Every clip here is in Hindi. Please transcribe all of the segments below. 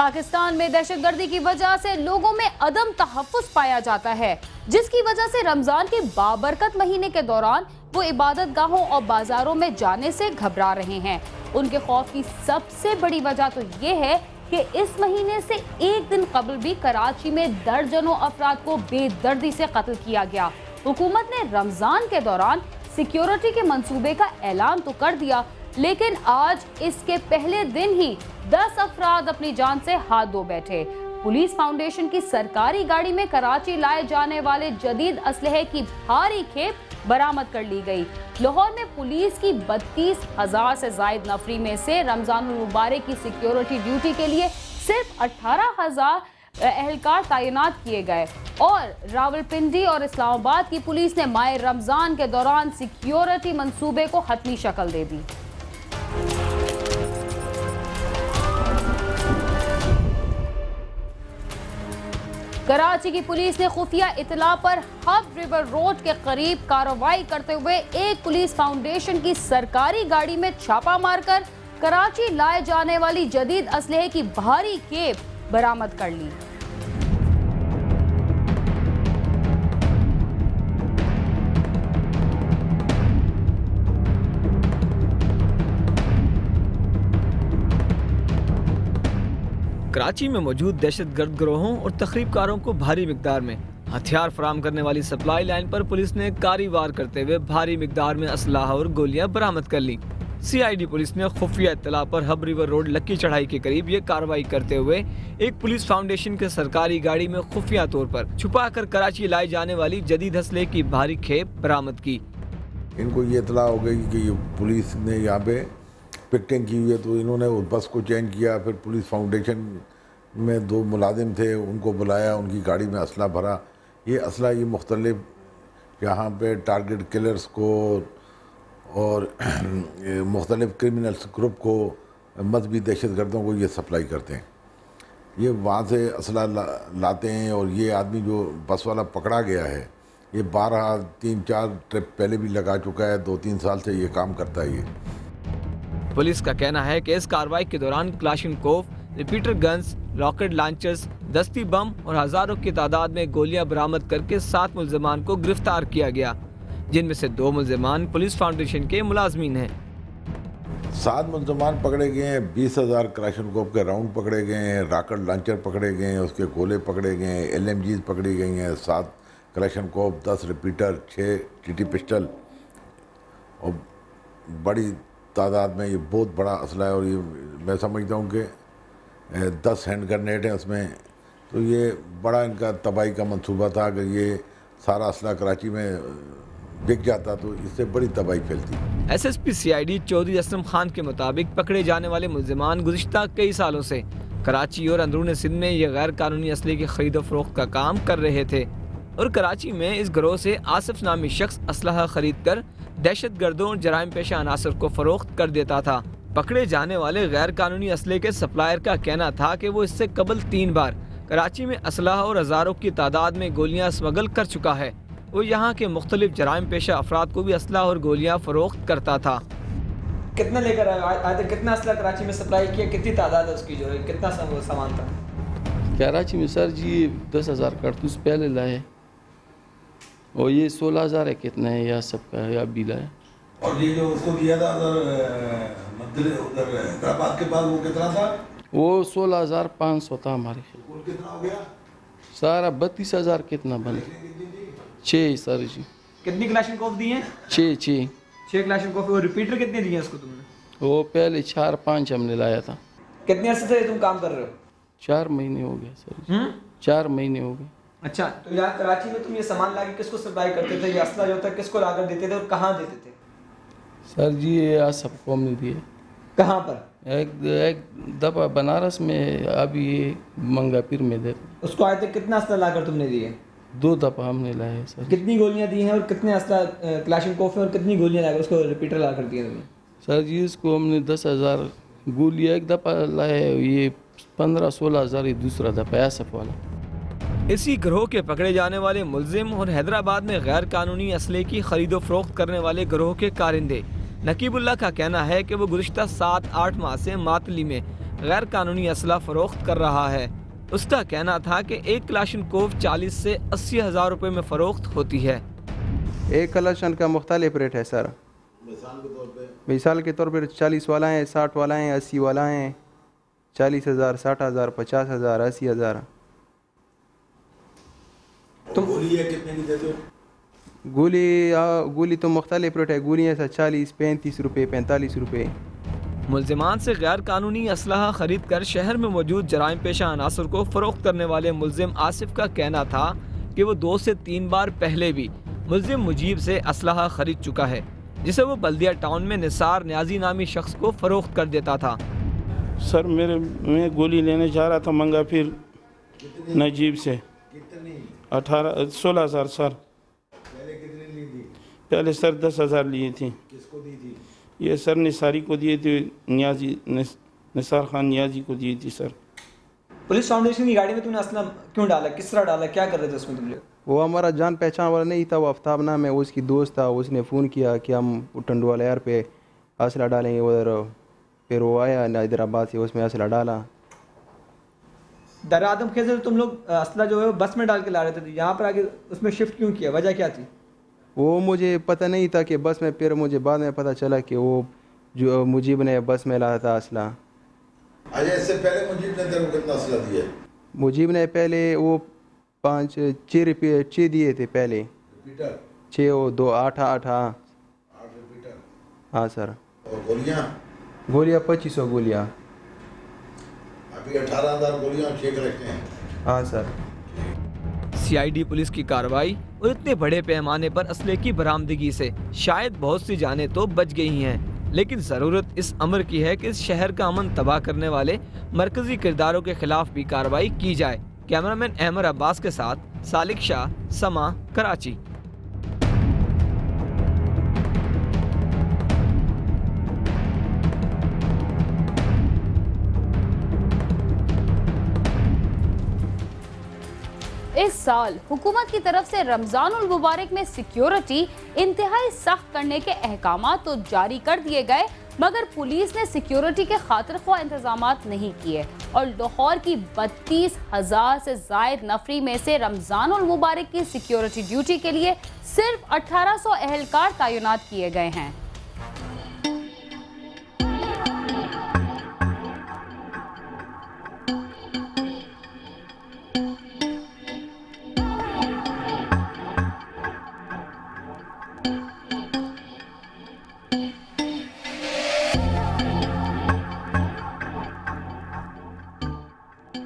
पाकिस्तान में दहशतगर्दी की वजह से लोगों में अदम तहफ्फुज़ पाया जाता है, जिसकी वजह से रमजान के बाबरकत महीने के दौरान वो इबादत गाहों और बाजारों में जाने से घबरा रहे हैं। उनके खौफ की सबसे बड़ी वजह तो ये है कि इस महीने से एक दिन कबल भी कराची में दर्जनों अफराद को बेदर्दी से कत्ल किया गया। हुकूमत ने रमजान के दौरान सिक्योरिटी के मंसूबे का ऐलान तो कर दिया, लेकिन आज इसके पहले दिन ही 10 अफराद अपनी जान से हाथ धो बैठे। पुलिस फाउंडेशन की सरकारी गाड़ी में कराची लाए जाने वाले जदीद असलहे की भारी खेप बरामद कर ली गई। लाहौर में पुलिस की 32,000 से जायद नफरी में से रमजानुल मुबारक की सिक्योरिटी ड्यूटी के लिए सिर्फ 18,000 एहलकार तैनात किए गए और रावलपिंडी और इस्लामाबाद की पुलिस ने माह रमजान के दौरान सिक्योरिटी मंसूबे को हतमी शक्ल दे दी। कराची की पुलिस ने खुफिया इतला पर हब रिवर रोड के करीब कार्रवाई करते हुए एक पुलिस फाउंडेशन की सरकारी गाड़ी में छापा मारकर कराची लाए जाने वाली जदीद असलहे की भारी खेप बरामद कर ली। कराची में मौजूद दहशतगर्द गिरोहों और तखरीबकारों को भारी मिकदार में हथियार फराहम करने वाली सप्लाई लाइन पर पुलिस ने कारी वार करते हुए भारी मिकदार में असलाह और गोलियां बरामद कर ली। CID पुलिस ने खुफिया इत्तला पर हब रिवर रोड लक्की चढ़ाई के करीब ये कार्रवाई करते हुए एक पुलिस फाउंडेशन के सरकारी गाड़ी में खुफिया तौर पर छुपाकर कराची लाई जाने वाली जदीद असले की भारी खेप बरामद की। इनको ये इत्तला हो गई कि पुलिस ने यहाँ पे पिकटिंग की हुई है, तो इन्होंने उस बस को चेंज किया। फिर पुलिस फाउंडेशन में 2 मुलाजिम थे, उनको बुलाया, उनकी गाड़ी में असला भरा। ये असला ये मुख्तलिफ यहाँ पे टारगेट किलर्स को और मुख्तलिफ क्रिमिनल्स ग्रुप को, मजहबी दहशतगर्दों को ये सप्लाई करते हैं। ये वहाँ से असला लाते हैं और ये आदमी जो बस वाला पकड़ा गया है, ये 3-4 ट्रिप पहले भी लगा चुका है। 2-3 साल से ये काम करता है। ये पुलिस का कहना है कि इस कार्रवाई के दौरान क्लाशिनकोव, रिपीटर गन्स, रॉकेट लॉन्चर्स, दस्ती बम और हजारों की तादाद में गोलियां बरामद करके 7 मुल्जिमान को गिरफ्तार किया गया, जिनमें से 2 मुल्जिमान पुलिस फाउंडेशन के मुलाजमीन हैं। 7 मुल्जिमान पकड़े गए हैं, 20,000 क्लाशिनकोव के राउंड पकड़े गए हैं, रॉकेट लॉन्चर पकड़े गए हैं, उसके गोले पकड़े गए हैं, LMGs पकड़ी गई हैं, 7 क्लाशिनकोव, 10 रिपीटर, 6 TT पिस्टल और बड़ी तादाद में ये बहुत बड़ा असला है। और ये मैं समझता हूँ कि 10 हैंड ग्रेनेड हैं उसमें। तो ये बड़ा इनका तबाही का मंसूबा था कि ये सारा असला कराची में बिक जाता तो इससे बड़ी तबाही फैलती। SSP CID चौधरी असलम खान के मुताबिक पकड़े जाने वाले मुल्जिमान गुज़िश्ता कई सालों से कराची और अंदरून सिंध में ये गैर कानूनी असले की खरीदो फरोख्त का काम कर रहे थे और कराची में इस गिरोह से आसिफ नामी शख्स असलहा खरीद कर दहशत गर्दों और जराइम पेशा अनासर को फरोख्त कर देता था। पकड़े जाने वाले गैर कानूनी असले के सप्लायर का कहना था कि वो इससे कबल 3 बार कराची में असलहा और हजारों की तादाद में गोलियां स्मगल कर चुका है। वो यहाँ के मुख्तलिफ जराइम पेशा अफराद को भी असला और गोलियां फरोख्त करता था। कितना लेकर आया, कितना असला कराची में सप्लाई किया, कितनी तादाद है उसकी, जो है कितना सामान था कराची में? सर जी 10,000 कारतूस पहले लाए और ये 16,000 है, कितना है या सबका है, अभी लाया। और ये जो उसको दिया था उधर हैदराबाद के पास, वो कितना था? वो 16,500 था हमारे। कितना हो गया? सारा 32,000 कितना बन? 6 सर जी। कितनी क्लाशिनकोव दी हैं? 6 क्लाशिनकोव। और रिपीटर कितने दिए उसको तुमने? वो पहले 4-5 हमने लाया था। कितने अर्से से तुम काम कर रहे हो? 4 महीने हो गए सर। 4 महीने हो गए। अच्छा, तो यहाँ कराची में तुम ये सामान लाके किसको सप्लाई करते थे? ये असला जो था किसको लाकर देते थे और कहाँ देते थे? सर जी ये सबको हमने दिए। कहाँ पर? एक दफ़ा बनारस में, अभी ये मंगापीर में दे। उसको आए थे कितना असला लाकर तुमने दिए? 2 दफ़ा हमने लाए सर। कितनी गोलियाँ दी हैं और कितने असला क्लाशिनकोव और कितनी गोलियाँ लाकर उसको रिपीटर लाकर दिए तुमने? सर जी इसको हमने 10,000 गोलियाँ एक दफ़ा लाए, ये 15-16,000 ये दूसरा दफ़ा आसफ वाला। इसी गिरोह के पकड़े जाने वाले मुल्जिम और हैदराबाद में गैर कानूनी असले की खरीदो फरोख्त करने वाले गिरोह के कारिंदे नकीबुल्लाह का कहना है कि वो गुज़िश्ता 7-8 माह से मातली में गैर कानूनी असला फरोख्त कर रहा है। उसका कहना था कि एक क्लाशनकोव 40 से 80 हज़ार रुपये में फ़रोख्त होती है। एक कलाशन का मुख्तलिफ रेट है सर। मिसाल के तौर पर 40 वाला है, 60 वाला है, 80 वाला है, 40,000, 60,000, 50,000, 80,000। तो गोली है कितने की देते हो? गोली तो मुख्तलिफ रेट है। गोलियाँ ऐसा 40, 35 रुपये, 45 रुपये। मुल्जिमान से गैर कानूनी असलहा खरीद कर शहर में मौजूद जराइम पेशा अनासर को फ़रोख्त करने वाले मुल्जिम आसिफ का कहना था कि वो 2 से 3 बार पहले भी मुल्जिम मुजीब से असलहा खरीद चुका है, जिसे वो बल्दिया टाउन में निसार न्याजी नामी शख्स को फ़रोख्त कर देता था। सर मैं गोली लेने जा रहा था मंगा फिर नजीब से 16,000 सर। पहले सर 10,000 लिए थी। किसको दी थी? ये सर निसारी को दिए थे, निसार खान न्याजी को दी थी सर। पुलिस फाउंडेशन की गाड़ी में तुमने असला क्यों डाला, किस तरह डाला, क्या कर रहे थे उसमें तुम लोग? वो हमारा जान पहचान वाला नहीं था, वो आफ्ताब नाम है, उसकी दोस्त था। उसने फ़ोन किया कि हम टंडवाला एयर पे असला डालेंगे उधर। फिर वो आया हैदराबाद से, उसमें असला डाला। दर आदम खेल से तुम लोग असला जो है बस में डाल के ला रहे थे, यहाँ पर आके उसमें शिफ्ट क्यों किया, वजह क्या थी? वो मुझे पता नहीं था कि बस में, फिर मुझे बाद में पता चला कि वो जो मुजीब ने बस में लाया था असला। अच्छा, इससे पहले मुजीब ने तेरे को कितना असला दिया? मुजीब ने पहले वो 5-6 रुपये 6 दिए थे पहले। 6 और 2 8 रिपीटर। हाँ सर। और गोलियाँ 2500 गोलियाँ। अभी 18,000 गोलियाँ चेक रखते हैं। हाँ सर। CID पुलिस की कार्रवाई और इतने बड़े पैमाने पर असले की बरामदगी से शायद बहुत सी जानें तो बच गई हैं, लेकिन ज़रूरत इस अमर की है कि इस शहर का अमन तबाह करने वाले मरकजी किरदारों के खिलाफ भी कार्रवाई की जाए। कैमरामैन अहमद अब्बास के साथ सालिक शाह, समा, कराची। इस साल हुकूमत की तरफ से रमजानुल मुबारक में सिक्योरिटी इंतहाई सख्त करने के अहकामात तो जारी कर दिए गए, मगर पुलिस ने सिक्योरिटी के खातिर ख्वाह इंतजामात नहीं किए और लाहौर की 32,000 से जायद नफरी में से रमजानुल मुबारक की सिक्योरिटी ड्यूटी के लिए सिर्फ 1800 अहलकार तैनात किए गए हैं।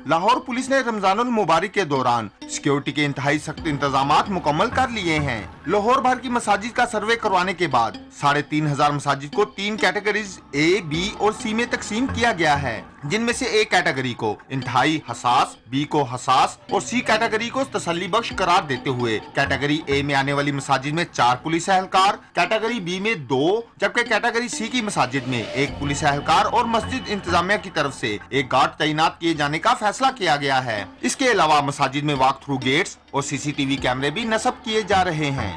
लाहौर पुलिस ने रमजानुल मुबारक के दौरान सिक्योरिटी के इंतहाई सख्त इंतजामात मुकम्मल कर लिए हैं। लाहौर भर की मसाजिद का सर्वे करवाने के बाद 3,500 मसाजिद को 3 कैटेगरीज A, B और C में तकसीम किया गया है, जिनमें से A कैटेगरी को इंतहाई हसास, B को हसास और C कैटेगरी को तसल्ली बख्श करार देते हुए कैटेगरी A में आने वाली मसाजिद में 4 पुलिस एहलकार, कैटेगरी B में 2, जबकि कैटेगरी C की मसाजिद में 1 पुलिस एहलकार और मस्जिद इंतजामिया की तरफ से 1 गार्ड तैनात किए जाने का फैसला किया गया है। इसके अलावा मसाजिद में वॉक थ्रू गेट्स और CCTV कैमरे भी नस्ब किए जा रहे हैं।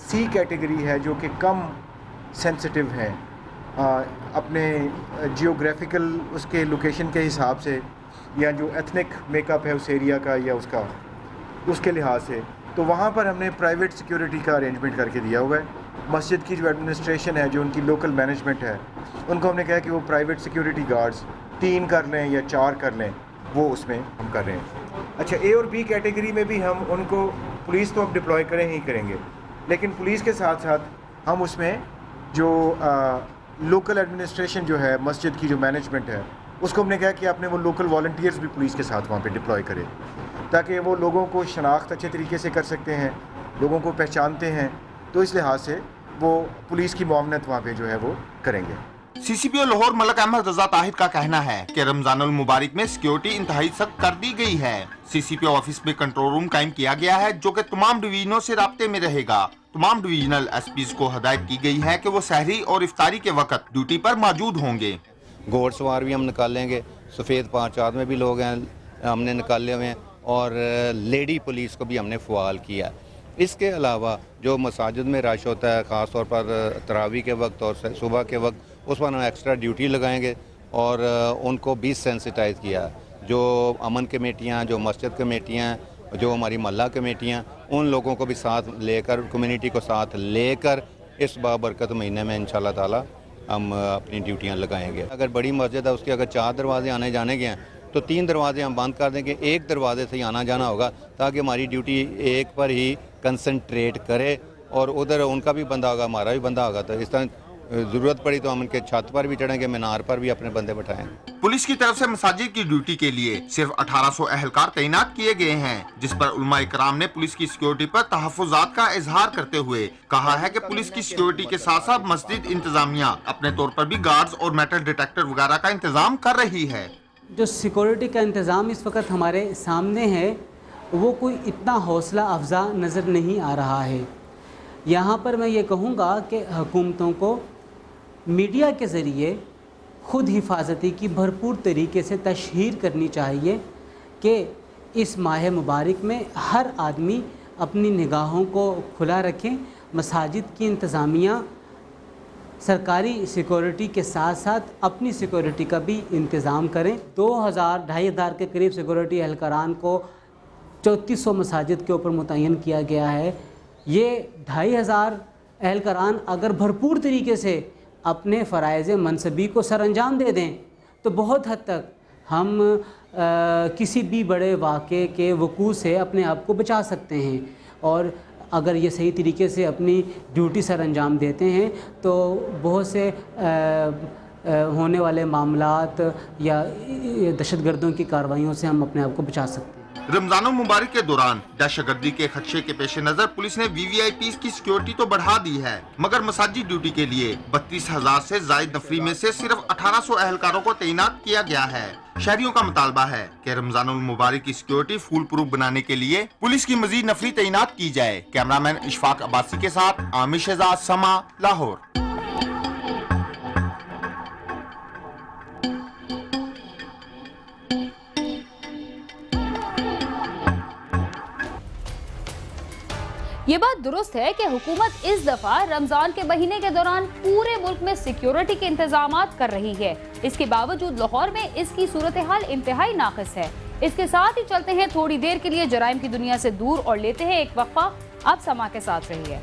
C कैटेगरी है जो कि कम सेंसिटिव है, अपने जियोग्राफिकल उसके लोकेशन के हिसाब से या जो एथनिक मेकअप है उस एरिया का या उसके लिहाज से, तो वहाँ पर हमने प्राइवेट सिक्योरिटी का अरेंजमेंट करके दिया हुआ है। मस्जिद की जो एडमिनिस्ट्रेशन है, जो उनकी लोकल मैनेजमेंट है, उनको हमने कहा कि वो प्राइवेट सिक्योरिटी गार्ड्स 3 कर लें या 4 कर लें, वो उसमें हम कर रहे हैं। अच्छा, A और B कैटेगरी में भी हम उनको, पुलिस तो अब डिप्लॉय करें ही करेंगे, लेकिन पुलिस के साथ साथ हम उसमें जो लोकल एडमिनिस्ट्रेशन जो है, मस्जिद की जो मैनेजमेंट है, उसको हमने कहा कि आपने वो लोकल वॉलंटियर्स भी पुलिस के साथ वहाँ पे डिप्लॉय करें, ताकि वो लोगों को शनाख्त अच्छे तरीके से कर सकते हैं, लोगों को पहचानते हैं, तो इस लिहाज से वो पुलिस की मुआवनत वहाँ पे जो है वो करेंगे। CCPO लाहौर मलक अहमद रजा ताहिर का कहना है कि रमजानुल मुबारक में सिक्योरिटी इंतहाई सख्त कर दी गई है। CCPO ऑफिस में कंट्रोल रूम कायम किया गया है, जो कि तमाम डिवीजनों से राब्ते में रहेगा। तमाम डिवीजनल SPs को हदायत की गई है कि वो सहरी और इफ्तारी के वक्त ड्यूटी पर मौजूद होंगे। घोड़सवार भी हम निकालेंगे, सफ़ेद 5 आदमी भी लोग हैं हमने निकाले हुए हैं, और लेडी पुलिस को भी हमने फ़वाल किया। इसके अलावा जो मसाजिद में रश होता है, ख़ास तौर पर तरावी के वक्त और सुबह के वक्त, उस पर हम एक्स्ट्रा ड्यूटी लगाएंगे और उनको भी सेंसिटाइज किया। जो अमन कमेटियाँ, जो मस्जिद कमेटियाँ, जो हमारी मोहल्ला कमेटियाँ, उन लोगों को भी साथ लेकर, कम्युनिटी को साथ लेकर इस बाबरकत महीने में इंशाल्लाह ताला हम अपनी ड्यूटियाँ लगाएंगे। अगर बड़ी मस्जिद है उसके अगर 4 दरवाजे आने जाने के हैं तो 3 दरवाजे हम बंद कर देंगे, 1 दरवाजे से ही आना जाना होगा ताकि हमारी ड्यूटी एक पर ही कंसंट्रेट करे और उधर उनका भी बंदा होगा, हमारा भी बंदा होगा। तो इस तरह ज़रूरत पड़ी तो हम उनके छत पर भी चढ़ेंगे, मीनार पर भी अपने बंदे बैठाएंगे। पुलिस की तरफ से मसाजिद की ड्यूटी के लिए सिर्फ 1800 एहलकार तैनात किए गए हैं, जिस पर उलमा इकराम ने पुलिस की सिक्योरिटी पर तहफ़्फ़ुज़ात का इजहार करते हुए कहा है कि पुलिस की सिक्योरिटी के साथ साथ मस्जिद इंतजामिया अपने तौर पर भी गार्ड्स और मेटल डिटेक्टर वगैरह का इंतजाम कर रही है। जो सिक्योरिटी का इंतज़ाम इस वक्त हमारे सामने है वो कोई इतना हौसला अफजा नज़र नहीं आ रहा है। यहाँ पर मैं ये कहूँगा कि हुकूमतों को मीडिया के ज़रिए ख़ुद हिफाजती की भरपूर तरीके से तशहीर करनी चाहिए कि इस माह मुबारक में हर आदमी अपनी निगाहों को खुला रखें, मसाजिद की इंतज़ामिया सरकारी सिक्योरिटी के साथ साथ अपनी सिक्योरिटी का भी इंतज़ाम करें। 2,000-2,500 के करीब सिक्योरिटी एहलकारान को 3400 मसाजिद के ऊपर मुतय्यन किया गया है। ये 2,500 एहलकारान अगर भरपूर तरीके से अपने फ़राइज़ मनसबी को सरअंजाम दे दें तो बहुत हद तक हम किसी भी बड़े वाक़े के वकूअ से अपने आप को बचा सकते हैं। और अगर ये सही तरीके से अपनी ड्यूटी सरअंजाम देते हैं तो बहुत से होने वाले मामलात या दहशतगर्दों की कार्रवाइयों से हम अपने आप को बचा सकते हैं। रमजानुल मुबारक के दौरान दहशतगर्दी के खदशे के पेश नजर पुलिस ने VVIPs की सिक्योरिटी तो बढ़ा दी है, मगर मसाजिद ड्यूटी के लिए 32,000 से जायद नफरी में से सिर्फ 1800 एहलकारों को तैनात किया गया है। शहरियों का मुतालबा है कि रमजानुल मुबारक की सिक्योरिटी फूल प्रूफ बनाने के लिए पुलिस की मजीद नफरी तैनात की जाए। कैमरामैन इशफाक अब्बासी के साथ आमिर शहजाद, समा, लाहौर। ये बात दुरुस्त है कि हुकूमत इस दफा रमजान के महीने के दौरान पूरे मुल्क में सिक्योरिटी के इंतजामात कर रही है। इसके बावजूद लाहौर में इसकी सूरत हाल इंतहाई नाक़िस है। इसके साथ ही चलते हैं थोड़ी देर के लिए जराइम की दुनिया से दूर और लेते हैं एक वक्फा। आप समा के साथ रहिए।